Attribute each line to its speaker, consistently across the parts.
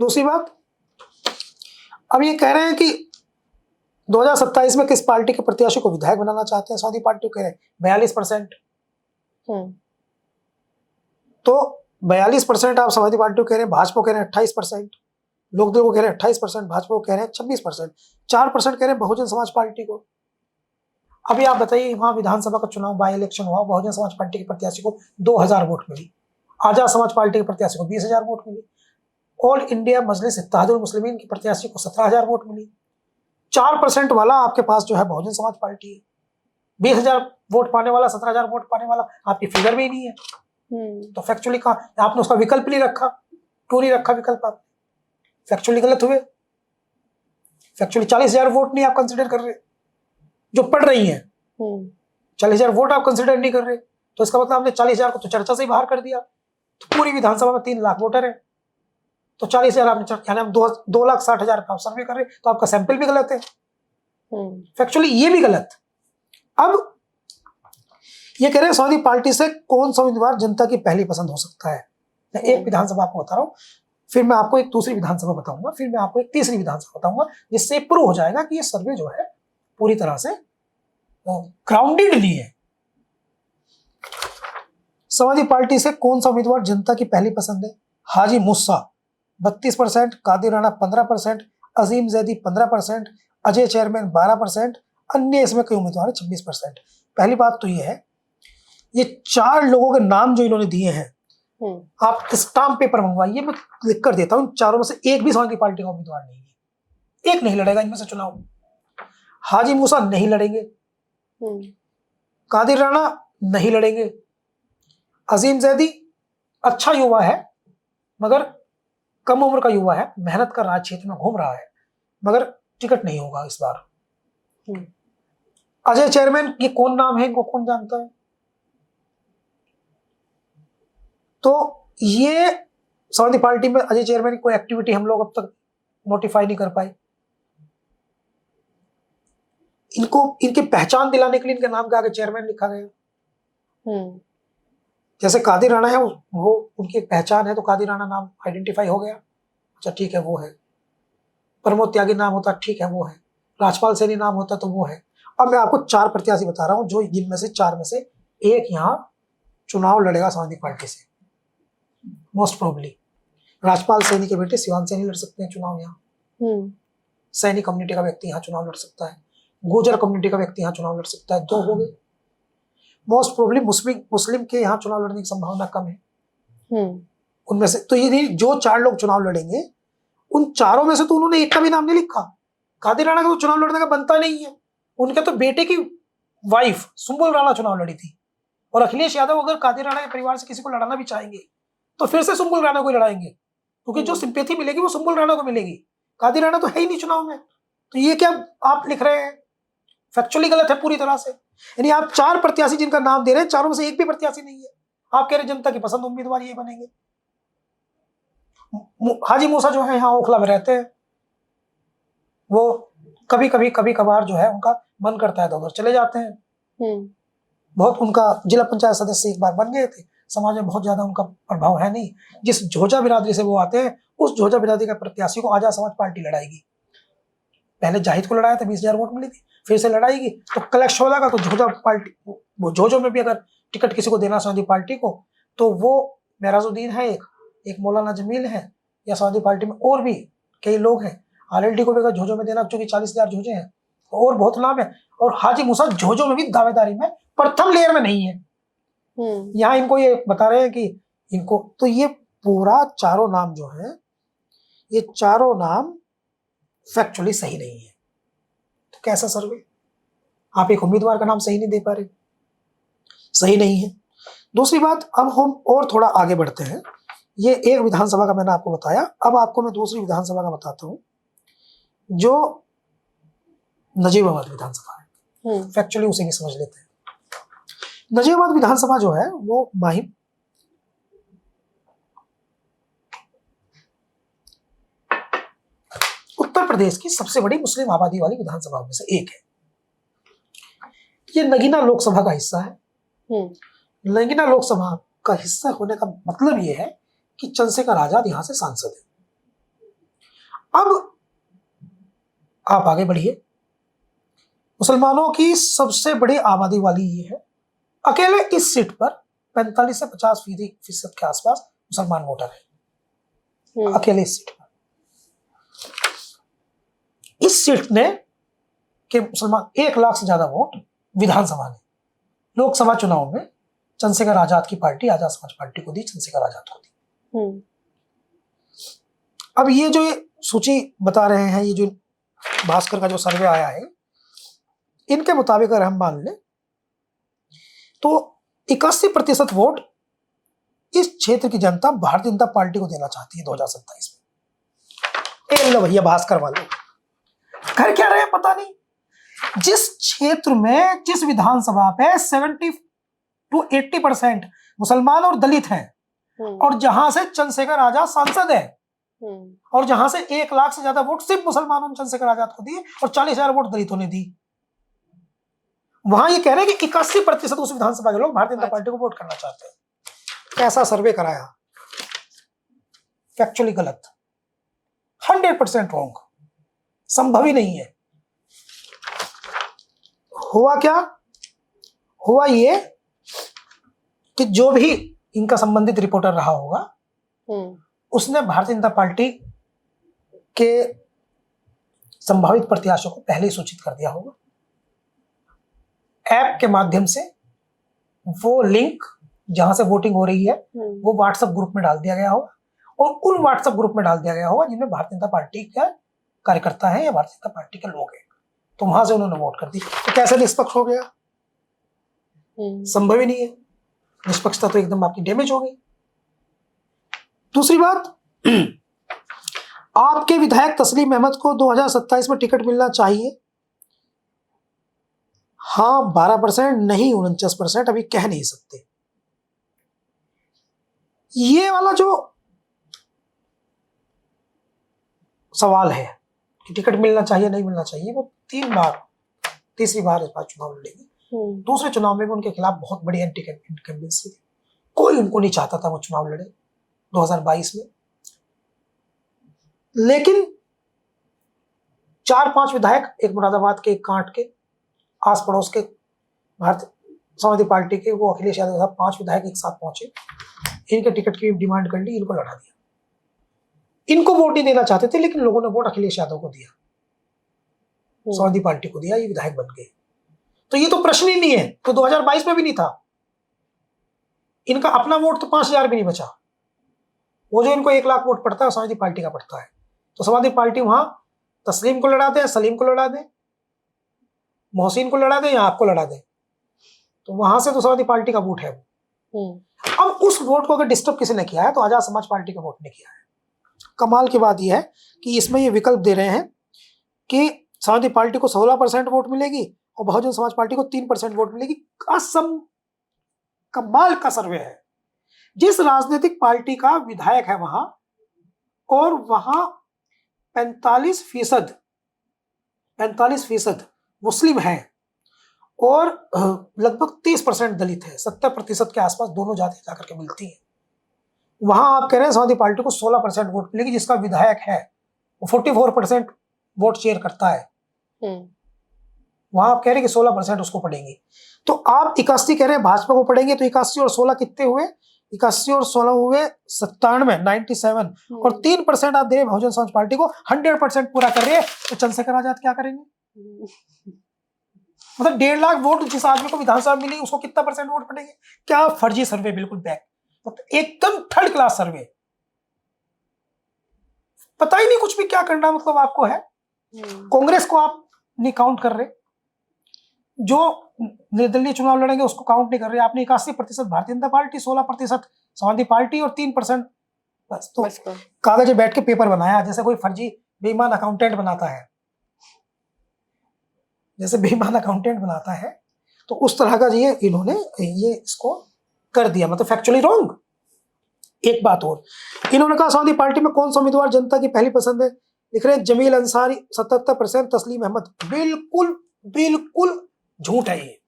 Speaker 1: दूसरी बात, अब ये कह रहे हैं कि 2027 में किस पार्टी के प्रत्याशी को विधायक बनाना चाहते हैं? समाजवादी पार्टी को कह रहे हैं 42%। तो 42% आप समाजवादी पार्टी को कह रहे हैं, भाजपा को कह रहे हैं 28%, लोकदल को कह रहे हैं 28%, भाजपा को कह रहे हैं 26%, 4% कह रहे हैं बहुजन समाज पार्टी को। अभी आप बताइए, वहां विधानसभा का चुनाव बाई इलेक्शन हुआ, बहुजन समाज पार्टी के प्रत्याशी को 2000 वोट मिली, आजाद समाज पार्टी के प्रत्याशी को 20,000 वोट मिली, ऑल इंडिया मजलिस इत्तेहादुल मुस्लिमीन के प्रत्याशी को 17,000 वोट मिली। 4% वाला आपके पास जो है बहुजन समाज पार्टी है। 20,000 वोट पाने वाला, 17,000 वोट पाने वाला आपकी फिगर में ही नहीं है। तो फैक्चुअली कहा आपने उसका विकल्प नहीं रखा, क्यों नहीं रखा विकल्प? आप फैक्चुअली गलत हुए। फैक्चुअली 40,000 वोट नहीं आप कंसिडर कर रहे जो पढ़ रही हैं। 40,000 वोट आप कंसिडर नहीं कर रहे, तो इसका मतलब आपने 40,000 को तो चर्चा से ही बाहर कर दिया। तो पूरी विधानसभा में 3 लाख वोटर है, तो 40,000 आपने यानी हम 2,60,000 का सर्वे कर रहे, तो आपका सैंपल भी गलत है। फैक्चुअली ये भी गलत। अब ये कह रहे हैं समाजवादी पार्टी से कौन सा उम्मीदवार जनता की पहली पसंद हो सकता है। मैं एक विधानसभा आपको बता रहा हूं, फिर मैं आपको एक दूसरी विधानसभा बताऊंगा, फिर मैं आपको एक तीसरी विधानसभा बताऊंगा, जिससे प्रूव हो जाएगा कि ये सर्वे जो है पूरी तरह से ग्राउंडेड नहीं है। समाजवादी पार्टी से कौन सा उम्मीदवार जनता की पहली पसंद है? हाजी मूसा 32%, कादिर राणा 15%, अजीम जैदी 15%, अजय चेयरमैन 12%, अन्य इसमें कई उम्मीदवार 26%। पहली बात तो ये है, ये 4 लोगों के नाम जो इन्होंने दिए हैं, आप स्टाम्प पेपर मंगवाइए, मैं लिख कर देता हूं। चारों में से एक भी समाजवादी पार्टी का उम्मीदवार नहीं है, एक नहीं लड़ेगा इनमें से चुनाव। हाजी मूसा नहीं लड़ेंगे, कादिर राणा नहीं लड़ेंगे, अजीम जैदी अच्छा युवा है मगर कम उम्र का युवा है, मेहनत कर रहा है, क्षेत्र में घूम रहा है, मगर टिकट नहीं होगा इस बार। अजय चेयरमैन, ये कौन नाम है, इनको कौन जानता है? तो ये समाजवादी पार्टी में अजय चेयरमैन की कोई एक्टिविटी हम लोग अब तक नोटिफाई नहीं कर पाए। इनको इनकी पहचान दिलाने के लिए इनके नाम के आगे चेयरमैन लिखा गया। जैसे कादिर राणा है, वो उनकी एक पहचान है, तो कादिर राणा नाम आइडेंटिफाई हो गया, अच्छा ठीक है वो है। प्रमोद त्यागी नाम होता, ठीक है वो है। राजपाल सैनी नाम होता तो वो है। अब मैं आपको 4 प्रत्याशी बता रहा हूं, जो जिनमें से 4 में से एक यहां चुनाव लड़ेगा समाजवादी पार्टी से, मोस्ट प्रोबेबली। राजपाल सैनी के बेटे शिवान सैनी लड़ सकते हैं चुनाव यहाँ। सैनी कम्युनिटी का व्यक्ति यहाँ चुनाव लड़ सकता है, गुर्जर कम्युनिटी का व्यक्ति यहाँ चुनाव लड़ सकता है, 2 हो गए। मोस्ट प्रोबेबली मुस्लिम के यहाँ चुनाव लड़ने की संभावना कम है उनमें से। तो ये जो 4 लोग चुनाव लड़ेंगे, उन चारों में से तो उन्होंने एक का भी नाम नहीं लिखा। कादिर राणा का तो चुनाव लड़ने का बनता नहीं है, उनके तो बेटे की वाइफ सुंबुल राणा चुनाव लड़ी थी, और अखिलेश यादव अगर कादिर राणा के परिवार से किसी को लड़ाना भी चाहेंगे तो फिर से सुंबुल राणा को लड़ाएंगे, क्योंकि जो सिंपैथी मिलेगी वो सुंबुल राणा को मिलेगी। कादिर राणा तो है ही नहीं चुनाव में, तो ये क्या आप लिख रहे हैं? फैक्चुअली गलत है पूरी तरह से। यानी आप 4 प्रत्याशी जिनका नाम दे रहे हैं, चारों में से एक भी प्रत्याशी नहीं है। आप कह रहे जनता की पसंद उम्मीदवार ये बनेंगे। हाजी मूसा जो है यहाँ ओखला में रहते हैं, वो कभी कभार जो है उनका मन करता है तो उधर चले जाते हैं। बहुत उनका जिला पंचायत सदस्य एक बार बन गए थे, समाज में बहुत ज्यादा उनका प्रभाव है नहीं। जिस झोजा बिरादरी से वो आते हैं, उस झोजा बिरादरी का प्रत्याशी को आजाद समाज पार्टी लड़ाएगी। पहले जाहिद को लड़ाया था, 20,000 वोट मिली थी, फिर से लड़ाएगी तो कलेक्शन होगा। तो झोजा पार्टी, वो झोजो में भी अगर टिकट किसी को देना समाजवादी पार्टी को, तो वो मेहराजुद्दीन है, एक मौलाना जमील है, या समाजवादी पार्टी में और भी कई लोग हैं। आरएलडी को भी अगर झोजो में देना, चूंकि 40,000 झोजे हैं, और बहुत नाम है। और हाजी मूसा झोजो में भी दावेदारी में प्रथम लेयर में नहीं है। यहाँ इनको ये बता रहे हैं कि इनको, तो ये पूरा चारों नाम जो है, ये चारों नाम फैक्चुअली सही नहीं है। तो कैसा सर्वे? आप एक उम्मीदवार का नाम सही नहीं दे पा रहे, सही नहीं है। दूसरी बात, अब हम और थोड़ा आगे बढ़ते हैं। ये एक विधानसभा का मैंने आपको बताया, अब आपको मैं दूसरी विधानसभा का बताता हूं, जो नजीबाबाद विधानसभा है। फैक्चुअली उसे भी समझ लेते हैं। नजीबाबाद विधानसभा जो है वो माहिम उत्तर प्रदेश की सबसे बड़ी मुस्लिम आबादी वाली विधानसभा में से एक है। ये नगीना लोकसभा का हिस्सा है। नगीना लोकसभा का हिस्सा होने का मतलब ये है कि चंद्रशेखर आजाद यहां से सांसद है। अब आप आगे बढ़िए, मुसलमानों की सबसे बड़ी आबादी वाली ये है, अकेले इस सीट पर 45 से 50% के आसपास मुसलमान वोटर है, अकेले इस सीट पर। इस सीट ने के मुसलमान 1 लाख से ज्यादा वोट विधानसभा ने, लोकसभा चुनाव में चंद्रशेखर आजाद की पार्टी आजाद समाज पार्टी को दी, चंद्रशेखर आजाद को दी। अब ये जो सूची बता रहे हैं, ये जो भास्कर का जो सर्वे आया है, इनके मुताबिक अगर हम मान लें तो 81% वोट इस क्षेत्र की जनता भारतीय जनता पार्टी को देना चाहती है 2027 में। लो भैया भास्कर वाले कर क्या रहे हैं पता नहीं। जिस क्षेत्र में, जिस विधानसभा पे 70 to 80% मुसलमान और दलित हैं, और जहां से चंद्रशेखर आजाद सांसद है, और जहां से 1 लाख से ज्यादा वोट सिर्फ मुसलमानों ने चंद्रशेखर आजाद को दिए और 40,000 वोट दलितों ने दी, वहां ये कह रहे हैं कि 81% उस विधानसभा के लोग भारतीय जनता पार्टी को वोट करना चाहते हैं। कैसा सर्वे कराया, फैक्चुअली गलत, 100% रॉन्ग, संभव ही नहीं है। हुआ क्या, हुआ ये कि जो भी इनका संबंधित रिपोर्टर रहा होगा, उसने भारतीय जनता पार्टी के संभावित प्रत्याशियों को पहले ही सूचित कर दिया होगा। ऐप के माध्यम से वो लिंक जहां से वोटिंग हो रही है वो व्हाट्सएप ग्रुप में डाल दिया गया होगा, और उन व्हाट्सएप ग्रुप में डाल दिया गया होगा जिनमें भारतीय जनता पार्टी के कार्यकर्ता हैं या भारतीय जनता पार्टी के लोग हैं, तो वहां से उन्होंने वोट कर दी। तो कैसे निष्पक्ष हो गया, संभव ही नहीं है। निष्पक्षता तो एकदम आपकी डैमेज हो गई। दूसरी बात, आपके विधायक तस्लीम अहमद को 2027 में टिकट मिलना चाहिए। हाँ 12%, नहीं 49%, अभी कह नहीं सकते। ये वाला जो सवाल है कि टिकट मिलना चाहिए नहीं मिलना चाहिए, वो 3 बार, तीसरी बार इस बार चुनाव लड़ेगी। दूसरे चुनाव में भी उनके खिलाफ बहुत बड़ी एंटी इनकम्बेंसी थी, कोई उनको नहीं चाहता था वो चुनाव लड़े 2022 में। लेकिन 4-5 विधायक, एक मुरादाबाद के, एक कांट के, आस पड़ोस के भारतीय समाजवादी पार्टी के, वो अखिलेश यादव के साथ 5 विधायक एक साथ पहुंचे, इनके टिकट की डिमांड कर ली, इनको लड़ा दिया। इनको वोट नहीं देना चाहते थे, लेकिन लोगों ने वोट अखिलेश यादव को दिया, समाजवादी पार्टी को दिया, ये विधायक बन गए। तो ये तो प्रश्न ही नहीं है, तो 2022 में भी नहीं था। इनका अपना वोट तो 5,000 भी नहीं बचा। वो जो इनको 1 लाख वोट पड़ता है समाजवादी पार्टी का पड़ता है, तो समाजवादी पार्टी वहां तस्लीम को लड़ा दे, सलीम को लड़ा दे, मोहसिन को लड़ा दे या आपको लड़ा दे, तो वहां से तो समाजवादी पार्टी का वोट है वो। अब उस वोट को अगर डिस्टर्ब किसी ने किया है तो आजाद समाज पार्टी का वोट ने किया है। कमाल की बात यह है कि इसमें ये विकल्प दे रहे हैं कि समाजवादी पार्टी को 16% वोट मिलेगी और बहुजन समाज पार्टी को 3% वोट मिलेगी। असम कमाल का सर्वे है। जिस राजनीतिक पार्टी का विधायक है वहां, और वहां 45% मुस्लिम हैं और लगभग 30% दलित है, 70% के आसपास दोनों जाति जाकर के मिलती है। वहां आप कह रहे हैं समाजवादी पार्टी को 16% वोट मिलेगी, जिसका विधायक है वो 44% वोट शेयर करता है। वहां आप कह रहे हैं कि 16% उसको पड़ेंगे। तो आप 81 कह रहे हैं भाजपा को पड़ेंगे, तो 81 और 16 कितने हुए? 81 और 16 हुए 97 और 3% आप दे रहे बहुजन समाज पार्टी को, 100% पूरा कर रहे हैं। तो चंद्रशेखर आजाद क्या करेंगे? मतलब 1.5 लाख वोट जिस आदमी को विधानसभा मिली, उसको कितना % वोट पड़ेंगे? क्या फर्जी सर्वे, बिल्कुल बैक, एकदम थर्ड क्लास सर्वे। पता ही नहीं कुछ भी क्या करना मतलब आपको है। कांग्रेस को आप नहीं काउंट कर रहे, जो निर्दलीय चुनाव लड़ेंगे उसको काउंट नहीं कर रहे। आपने 81% भारतीय जनता पार्टी, 16% समाजवादी पार्टी और 3% बस। तो कागज बैठ के पेपर बनाया, जैसे कोई फर्जी बेईमान अकाउंटेंट बनाता है, जैसे बेईमान अकाउंटेंट बनाता है, तो उस तरह का ये इन्होंने ये इसको कर दिया, मतलब फैक्चुअली रॉन्ग। एक बात और, इन्होंने कहा समाजवादी पार्टी में कौन सा उम्मीदवार जनता की पहली पसंद है? लिख रहे हैं जमील अंसारी 77%, तस्लीम अहमद। बिल्कुल बिल्कुल झूठ है ये।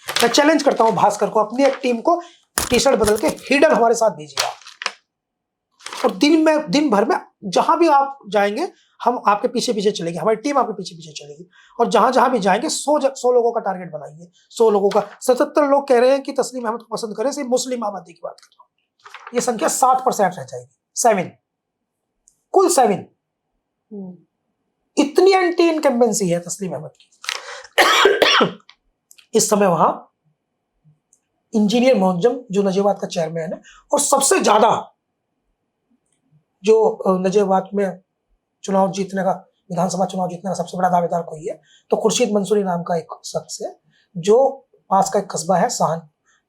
Speaker 1: मैं चैलेंज करता हूं भास्कर को, अपनी एक टीम को टी शर्ट बदल के हिडन हमारे साथ भेजिए। और दिन भर में जहां भी आप जाएंगे हम आपके पीछे पीछे चलेंगे, हमारी टीम आपके पीछे पीछे चलेगी, और जहां जहां भी जाएंगे 100 लोगों का टारगेट बनाइए, 100 लोगों का। 77 लोग कह रहे हैं कि तस्लीम अहमद को पसंद करें, सिर्फ मुस्लिम आबादी की बात कर रहा हूं, ये संख्या 7% रह जाएगी। 7, कुल 7। इतनी एंटी इनकम्बेंसी है तस्लीम अहमद की। इस समय वहां इंजीनियर मुअज्जम जो नजीबात का चेयरमैन है, और सबसे ज्यादा जो नजीबात में चुनाव जीतने का, विधानसभा चुनाव जीतने का सबसे बड़ा दावेदार कोई है तो खुर्शीद मंसूरी नाम का एक शख्स है, जो पास का एक कस्बा है साहन,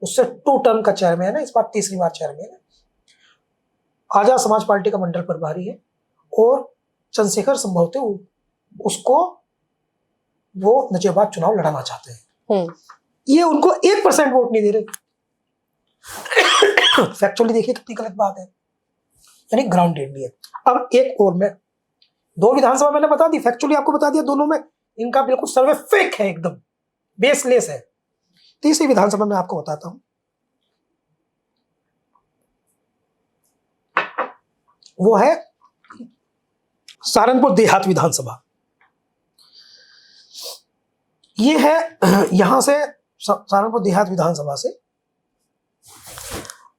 Speaker 1: उससे 2 टर्म का चेयरमैन है, इस बार तीसरी बार चेयरमैन है। आजाद समाज पार्टी का मंडल प्रभारी है, और चंद्रशेखर संभवतः उसको वो नजीबात चुनाव लड़ाना चाहते हैं। ये उनको 1% वोट नहीं दे रहे। फैक्चुअली देखिए कितनी गलत बात है, यानी ग्राउंडेड नहीं है। अब एक और में 2 विधानसभा मैंने बता दी, फैक्चुअली आपको बता दिया, दोनों में इनका बिल्कुल सर्वे फेक है, एकदम बेसलेस है। तीसरी विधानसभा में आपको बताता हूं, वो है सहारनपुर देहात विधानसभा। ये है यहां से सहारनपुर देहात विधानसभा से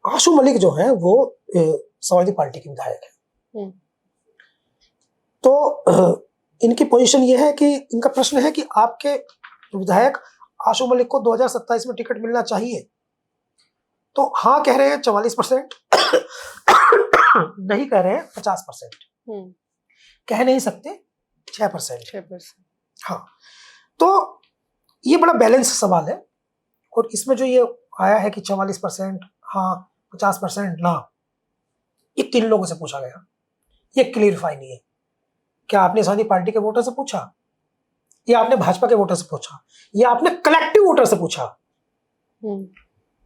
Speaker 1: आशू मलिक जो है वो समाजवादी पार्टी के विधायक है। तो इनकी पोजीशन ये है कि इनका प्रश्न है कि आपके विधायक आशू मलिक को 2027 में टिकट मिलना चाहिए। तो हाँ कह रहे हैं 44%, नहीं कह रहे हैं 50%, कह नहीं सकते 6%। हाँ, तो ये बड़ा बैलेंस सवाल है, और इसमें जो ये आया है कि 44% हाँ 50% ना, ये 3 लोगों से पूछा गया, ये क्लियरिफाई नहीं है। क्या आपने समाजवादी पार्टी के वोटर से पूछा, या आपने भाजपा के वोटर से पूछा, या आपने कलेक्टिव वोटर से पूछा,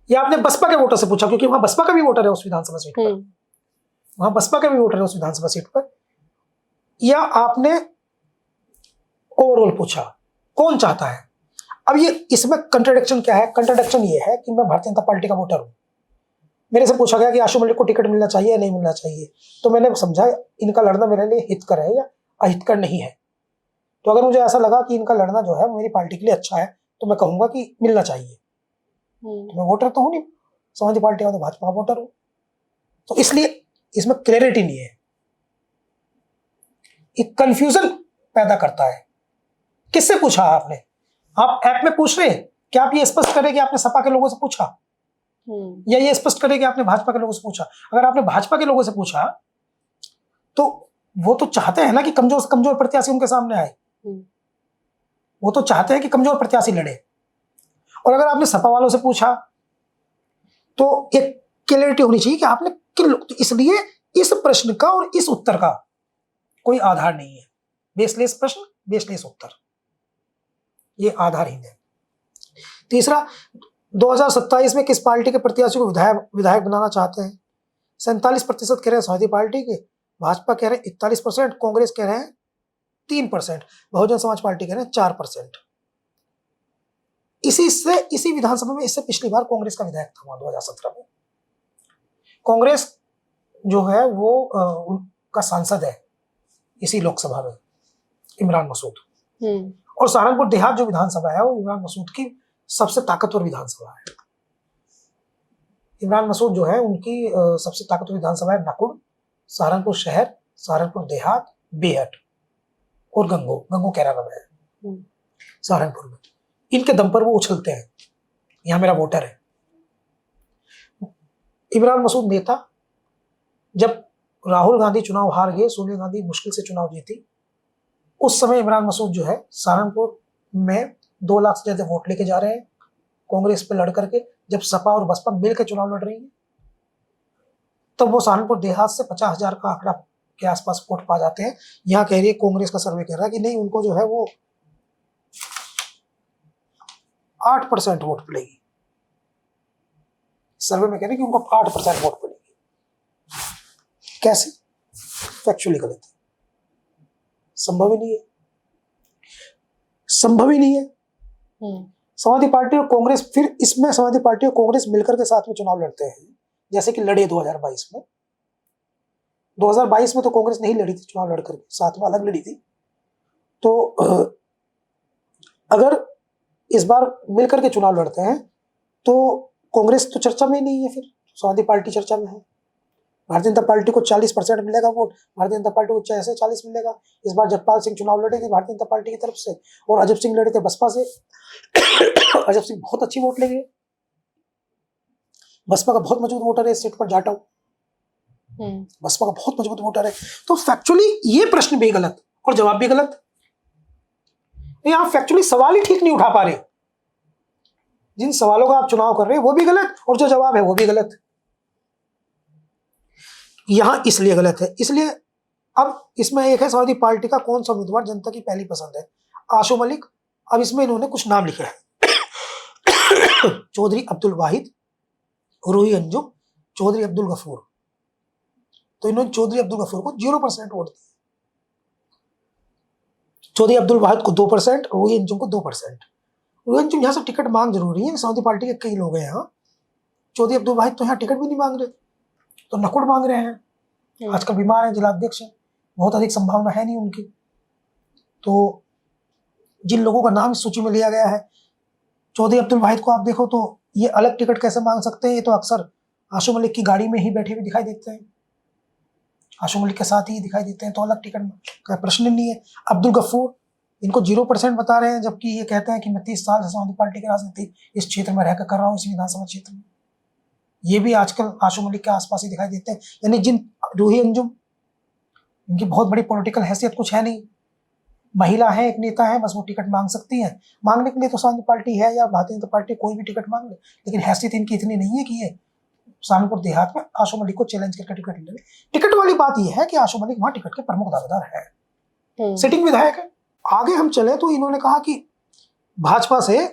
Speaker 1: या आपने बसपा के वोटर से पूछा, क्योंकि वहां बसपा का भी वोटर है उस विधानसभा सीट पर, वहां बसपा का भी वोटर है उस विधानसभा सीट पर, या आपने ओवरऑल पूछा कौन चाहता है। अब ये इसमें कंट्राडिक्शन क्या है? कंट्राडिक्शन ये है कि मैं भारतीय जनता पार्टी का वोटर हूं, मेरे से पूछा गया कि आशू मलिक को टिकट मिलना चाहिए या नहीं मिलना चाहिए, तो मैंने समझा इनका लड़ना मेरे लिए हितकर है या अहितकर नहीं है। तो अगर मुझे ऐसा लगा कि इनका लड़ना जो है मेरी पार्टी के लिए अच्छा है, तो मैं कहूंगा कि मिलना चाहिए। तो मैं वोटर तो हूं नहीं, समाजवादी पार्टी का तो भाजपा वोटर हूं, तो इसलिए इसमें क्लैरिटी नहीं है, एक कंफ्यूजन पैदा करता है। किससे पूछा आपने? आप ऐप में पूछ रहे हैं, क्या आप ये स्पष्ट करें कि आपने सपा के लोगों से पूछा, या ये स्पष्ट करें कि आपने भाजपा के लोगों से पूछा। अगर आपने भाजपा के लोगों से पूछा तो वो तो चाहते हैं ना कि कमजोर से कमजोर प्रत्याशी उनके सामने आए, वो तो चाहते हैं कि कमजोर प्रत्याशी लड़े। और अगर आपने सपा वालों से पूछा तो एक क्लैरिटी होनी चाहिए कि आपने किन लोग, तो इसलिए इस प्रश्न का और इस उत्तर का कोई आधार नहीं है। बेसलेस प्रश्न, बेसलेस उत्तर, ये आधारहीन है। तीसरा, 2027 में किस पार्टी के प्रत्याशी को विधायक बनाना चाहते हैं? 47% कह रहे हैं समाजवादी पार्टी के, भाजपा कह रहे हैं 41%, कांग्रेस कह रहे हैं 3%, बहुजन समाज पार्टी कह रहे हैं 4%। इसी विधानसभा में इससे पिछली बार कांग्रेस का विधायक था वहां 2017 में। कांग्रेस जो है वो उनका सांसद है इसी लोकसभा में, इमरान मसूद। और सहारनपुर देहात जो विधानसभा है वो इमरान मसूद की सबसे ताकतवर विधानसभा है। इमरान मसूद जो है उनकी सबसे ताकतवर विधानसभा है नकुड़, सहारनपुर शहर, सहारनपुर देहात, बेहट और गंगो कैराना में है सहारनपुर में। इनके दम पर वो उछलते हैं, यहां मेरा वोटर है। इमरान मसूद नेता, जब राहुल गांधी चुनाव हार गए, सोनिया गांधी मुश्किल से चुनाव जीती, उस समय इमरान मसूद जो है सहारनपुर में 2 लाख से ज्यादा वोट लेके जा रहे हैं कांग्रेस पे लड़ करके। जब सपा और बसपा मिलकर चुनाव लड़ रही है तो वो सहारनपुर देहात से 50,000 का आंकड़ा के आसपास वोट पा जाते हैं। यहाँ कह रही है, कांग्रेस का सर्वे कह रहा है कि नहीं, उनको जो है वो 8% वोट पड़ेगी। सर्वे में कह रहे हैं कि उनको 8% वोट पड़ेगी। कैसे? फैक्चुअली गलत है, संभव ही नहीं है, संभव ही नहीं है। समाजवादी पार्टी और कांग्रेस, फिर इसमें समाजवादी पार्टी और कांग्रेस मिलकर के साथ में चुनाव लड़ते हैं, जैसे कि लड़े 2022 में। 2022 में तो कांग्रेस नहीं लड़ी थी चुनाव लड़ करके, साथ में अलग लड़ी थी। तो अगर इस बार मिलकर के चुनाव लड़ते हैं तो कांग्रेस तो चर्चा में ही नहीं है, फिर समाजवादी पार्टी चर्चा में है। भारतीय जनता पार्टी को 40% मिलेगा वोट, भारतीय जनता पार्टी को जैसे 40 मिलेगा। इस बार जगपाल सिंह चुनाव लड़े थे भारतीय जनता पार्टी की तरफ से और अजब सिंह लड़े थे बसपा से। अजब सिंह बहुत अच्छी वोट ले गए, बसपा का बहुत मजबूत वोटर है इस सीट पर, जाटव बसपा का बहुत मजबूत वोटर है। तो फैक्चुअली ये प्रश्न भी गलत और जवाब भी गलत। आप फैक्चुअली सवाल ही ठीक नहीं उठा पा रहे। जिन सवालों का आप चुनाव कर रहे हैं वो भी गलत और जो जवाब है वो भी गलत। यहां इसलिए गलत है, इसलिए अब इसमें एक है समाजवादी पार्टी का कौन सा उम्मीदवार जनता की पहली पसंद है, आशु मलिक। अब इसमें इन्होंने कुछ नाम लिखे हैं चौधरी अब्दुल वाहिद, रूही अंजुम, चौधरी अब्दुल गफूर। तो इन्होंने चौधरी अब्दुल गफूर को 0% वोट दिया, चौधरी अब्दुल वाहिद को 2%, रूही अंजुम को 2%। रूही अंजुम यहाँ से टिकट मांग जरूरी है, समाजवादी पार्टी के कई लोग हैं यहाँ। चौधरी अब्दुल वाहिद तो यहाँ टिकट भी नहीं मांग रहे, तो नकुड़ मांग रहे हैं, आजकल बीमार है, जिलाध्यक्ष है, बहुत अधिक संभावना है नहीं उनकी। तो जिन लोगों का नाम इस सूची में लिया गया है, चौधरी अब्दुल वाहिद को आप देखो तो ये अलग टिकट कैसे मांग सकते हैं, ये तो अक्सर आशु मलिक की गाड़ी में ही बैठे हुए दिखाई देते हैं, आशु मलिक के साथ ही दिखाई देते हैं, तो अलग टिकट का प्रश्न नहीं है। अब्दुल गफूर, इनको 0% बता रहे हैं, जबकि ये कहते हैं कि मैं 30 साल से समाजवादी पार्टी की राजनीति इस क्षेत्र में रहकर कर रहा हूँ, इस विधानसभा क्षेत्र में। ये भी आजकल आशु मलिक के आसपास ही दिखाई देते हैं। यानी जिन रूही अंजुम, इनकी बहुत बड़ी पॉलिटिकल हैसियत कुछ है नहीं, महिला है, एक नेता है, बस वो टिकट मांग सकती है। मांगने के लिए तो समाजवादी पार्टी है या भारतीय जनता पार्टी कोई भी टिकट मांग ले, लेकिन हैसियत इनकी इतनी नहीं है कि ये सामपुर देहात में आशु मलिक को चैलेंज करके टिकट ले। टिकट वाली बात यह है कि आशु मलिक वहां टिकट के प्रमुख दावेदार है, सिटिंग विधायक है। आगे हम चले तो इन्होंने कहा कि भाजपा से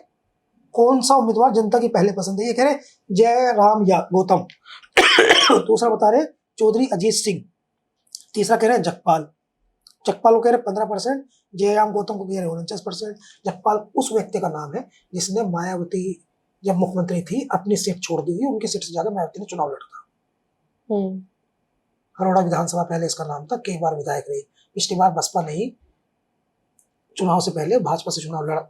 Speaker 1: कौन सा उम्मीदवार जनता की पहले पसंद है, ये कह रहे जय राम या गौतम। दूसरा बता रहे चौधरी अजीत सिंह, तीसरा कह रहे हैं जगपाल को कह रहे 15%, जयराम गौतम को कह रहे 49%। जगपाल उस व्यक्ति का नाम है जिसने मायावती जब मुख्यमंत्री थी अपनी सीट छोड़ दी थी, उनकी सीट से जाकर मायावती ने चुनाव लड़ा था। हरोड़ा विधानसभा पहले इसका नाम था, कई बार विधायक रही। पिछली बार बसपा नहीं, चुनाव से पहले भाजपा से चुनाव लड़ा,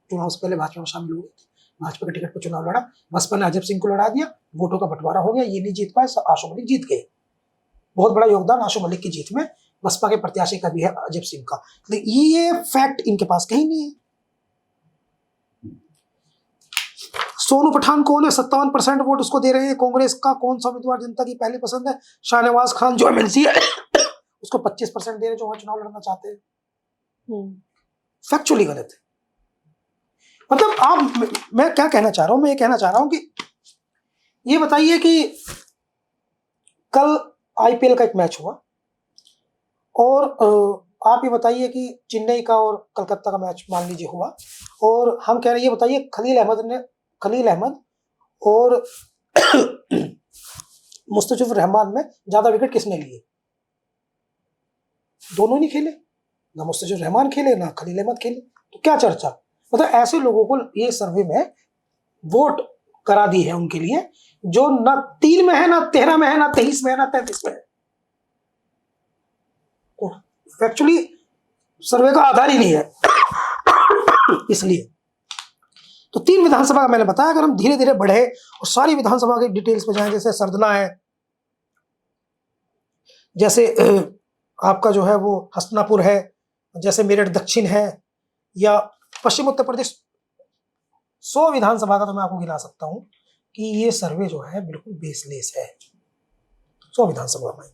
Speaker 1: चुनाव से पहले भाजपा में शामिल हो गई थी, भाजपा के टिकट पर चुनाव लड़ा, बसपा ने अजब सिंह को लड़ा दिया, वोटों का बंटवारा हो गया, ये नहीं जीत पाए, आशु मलिक जीत गए। बहुत बड़ा योगदान आशु मलिक की जीत में बसपा के प्रत्याशी का भी है, अजब सिंह का। ये फैक्ट इनके पास कहीं नहीं है। सोनू पठान कौन है, 57% वोट उसको दे रहे हैं। कांग्रेस का कौन सा उम्मीदवार जनता की पहली पसंद है, शाहनवाज खान जो एमएलसी है उसको 25% दे रहे, जो वहां चुनाव लड़ना चाहते हैं। फैक्चुअली गलत है। मतलब आप, मैं क्या कहना चाह रहा हूं, मैं ये कहना चाह रहा हूं कि ये बताइए कि कल आईपीएल का एक मैच हुआ और आप ये बताइए कि चेन्नई का और कलकत्ता का मैच मान लीजिए हुआ, और हम कह रहे हैं, ये बताइए खलील अहमद और मुस्तफिजुर रहमान में ज्यादा विकेट किसने लिए? दोनों नहीं खेले, ना मुस्तफिजुर रहमान खेले ना खलील अहमद खेले, तो क्या चर्चा? मतलब ऐसे लोगों को ये सर्वे में वोट करा दी है उनके लिए जो ना 3 में है, ना 13 में है, ना 23 में है, ना 33 में है। फैक्चुअली सर्वे का आधार ही नहीं है। इसलिए तो 3 विधानसभा का मैंने बताया, अगर हम धीरे धीरे बढ़े और सारी विधानसभा के डिटेल्स पे जाएं, जैसे सरदना है, जैसे आपका जो है वो हस्तिनापुर है, जैसे मेरठ दक्षिण है, या पश्चिम उत्तर प्रदेश, 100 विधानसभा का तो मैं आपको गिना सकता हूं कि ये सर्वे जो है बिल्कुल बेसलेस है। 100 विधानसभा में